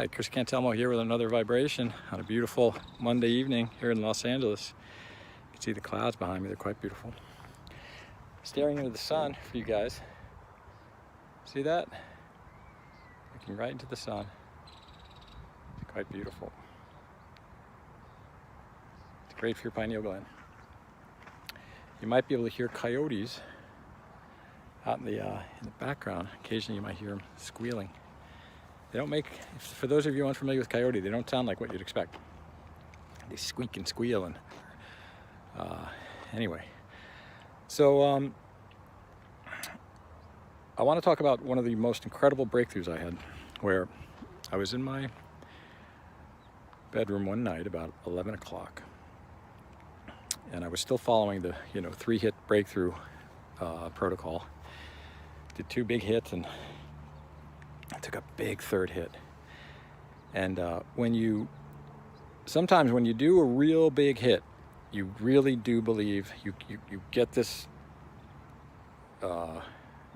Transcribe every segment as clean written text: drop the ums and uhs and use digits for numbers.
Hi, Chris Cantelmo here with another vibration on a beautiful Monday evening here in Los Angeles. You can see the clouds behind me, they're quite beautiful. Staring into the sun for you guys. See that? Looking right into the sun. It's quite beautiful. It's great for your pineal gland. You might be able to hear coyotes out in the background. Occasionally you might hear them squealing. They don't make, for those of you unfamiliar with coyote, they don't sound like what you'd expect. They squeak and squeal and anyway. So I want to talk about one of the most incredible breakthroughs I had, where I was in my bedroom one night about 11 o'clock, and I was still following the 3-hit breakthrough protocol. Did 2 big hits and I took a big 3rd hit. And sometimes when you do a real big hit, you really do believe you get this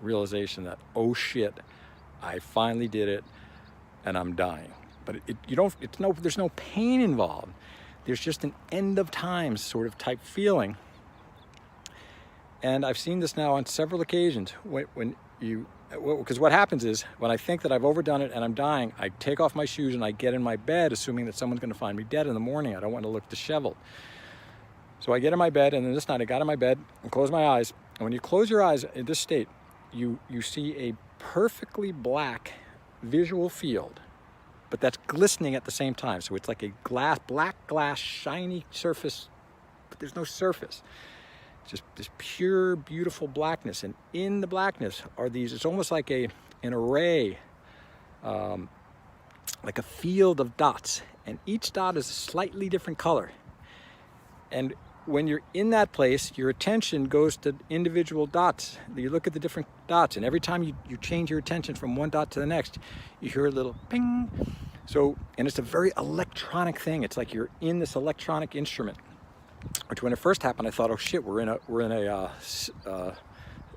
realization that, oh shit, I finally did it and I'm dying. But there's no pain involved. There's just an end of times sort of type feeling. And I've seen this now on several occasions because what happens is, when I think that I've overdone it and I'm dying, I take off my shoes and I get in my bed assuming that someone's going to find me dead in the morning. I don't want to look disheveled. So I get in my bed, and then this night I got in my bed and closed my eyes. And when you close your eyes in this state, you see a perfectly black visual field, but that's glistening at the same time. So it's like a black glass, shiny surface, but there's no surface. Just this pure, beautiful blackness, and in the blackness are these, it's almost like an array, like a field of dots, and each dot is a slightly different color. And when you're in that place, your attention goes to individual dots. You look at the different dots, and every time you change your attention from one dot to the next, you hear a little ping. So, and it's a very electronic thing. It's like you're in this electronic instrument. Which, when it first happened, I thought, oh shit, we're in a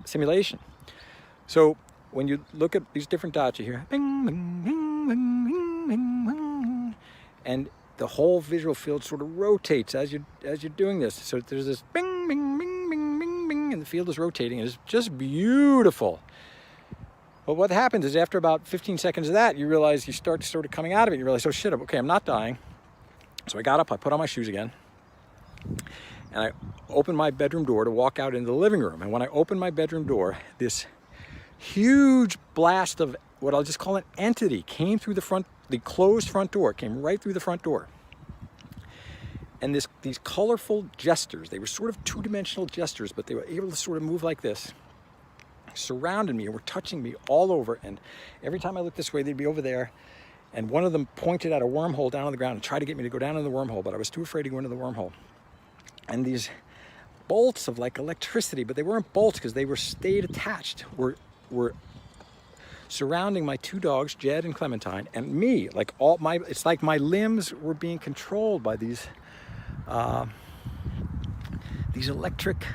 simulation. So when you look at these different dots, you hear bing, bing, bing, bing, bing, bing, bing, and the whole visual field sort of rotates as you're doing this. So there's this bing, bing, bing, bing, bing, bing, and the field is rotating, and it's just beautiful. But what happens is, after about 15 seconds of that, you realize, you start sort of coming out of it. You realize, oh shit, okay, I'm not dying. So I got up, I put on my shoes again, and I opened my bedroom door to walk out into the living room. And when I opened my bedroom door, this huge blast of what I'll just call an entity came through the closed front door, came right through the front door. And these colorful gestures, they were sort of 2-dimensional gestures, but they were able to sort of move like this, surrounded me and were touching me all over. And every time I looked this way, they'd be over there. And one of them pointed at a wormhole down on the ground and tried to get me to go down in the wormhole, but I was too afraid to go into the wormhole. And these bolts of like electricity, but they weren't bolts because they were stayed attached, were surrounding my 2 dogs, Jed and Clementine, and me. Like it's like my limbs were being controlled by these electric,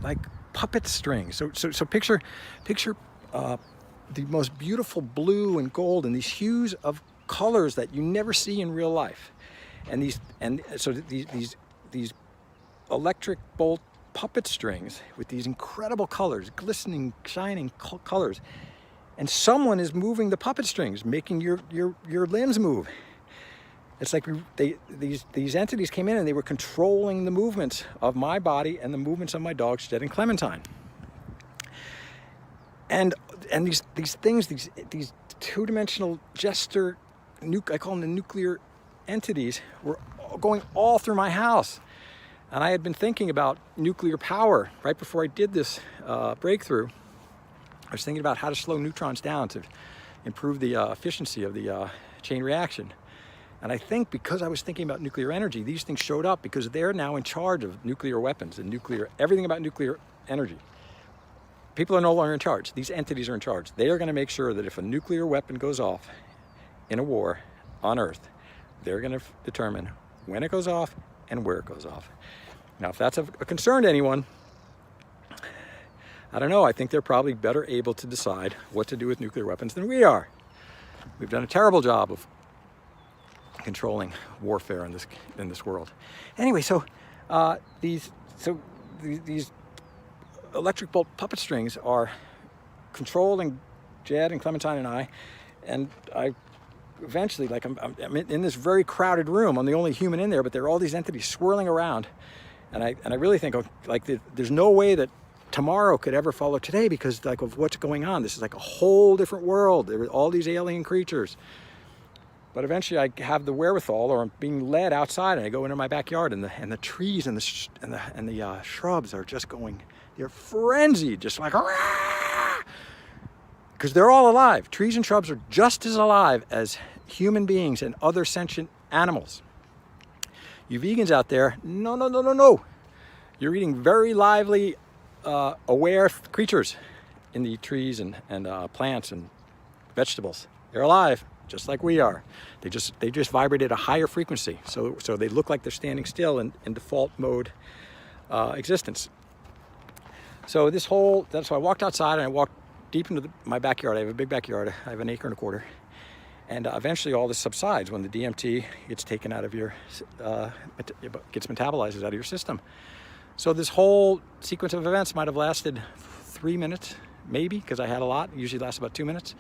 like, puppet strings. So picture the most beautiful blue and gold and these hues of colors that you never see in real life, so these electric bolt puppet strings with these incredible colors, glistening, shining colors, and someone is moving the puppet strings, making your limbs move. It's like these entities came in and they were controlling the movements of my body and the movements of my dogs, Jed and Clementine. And these things, these 2-dimensional gesture, I call them the nuclear entities, were going all through my house. And I had been thinking about nuclear power right before I did this breakthrough. I was thinking about how to slow neutrons down to improve the efficiency of the chain reaction. And I think because I was thinking about nuclear energy, these things showed up because they're now in charge of nuclear weapons and everything about nuclear energy. People are no longer in charge. These entities are in charge. They are going to make sure that if a nuclear weapon goes off in a war on Earth, they're going to determine when it goes off and where it goes off. Now, if that's a concern to anyone, I don't know. I think they're probably better able to decide what to do with nuclear weapons than we are. We've done a terrible job of controlling warfare in this world. Anyway, so these electric bolt puppet strings are controlling Jed and Clementine and I, and I eventually, like, I'm in this very crowded room. I'm the only human in there, but there are all these entities swirling around, and I really think, like, there's no way that tomorrow could ever follow today, because, like, of what's going on. This is like a whole different world. There are all these alien creatures. But eventually I have the wherewithal, or I'm being led outside, and I go into my backyard, and the trees and the shrubs are just going, they're frenzied, just like, because they're all alive. Trees and shrubs are just as alive as human beings and other sentient animals. You vegans out there, no. You're eating very lively, aware creatures in the trees and plants and vegetables. They're alive, just like we are. They just vibrate at a higher frequency, so they look like they're standing still in default mode existence. So so I walked outside, and I walked deep into my backyard. I have a big backyard. I have an acre and a quarter. And eventually all this subsides when the DMT gets taken out of your, gets metabolized out of your system. So this whole sequence of events might have lasted 3 minutes, maybe, because I had a lot. It usually lasts about 2 minutes.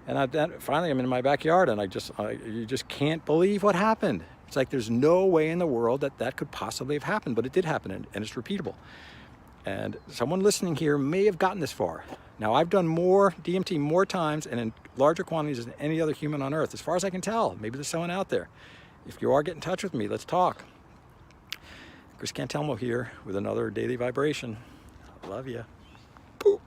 And finally I'm in my backyard, and you just can't believe what happened. It's like there's no way in the world that could possibly have happened, but it did happen, and it's repeatable. And someone listening here may have gotten this far. Now, I've done more DMT more times and in larger quantities than any other human on earth, as far as I can tell. Maybe there's someone out there. If you are, get in touch with me. Let's talk. Chris Cantelmo here with another daily vibration. I love you. Boop.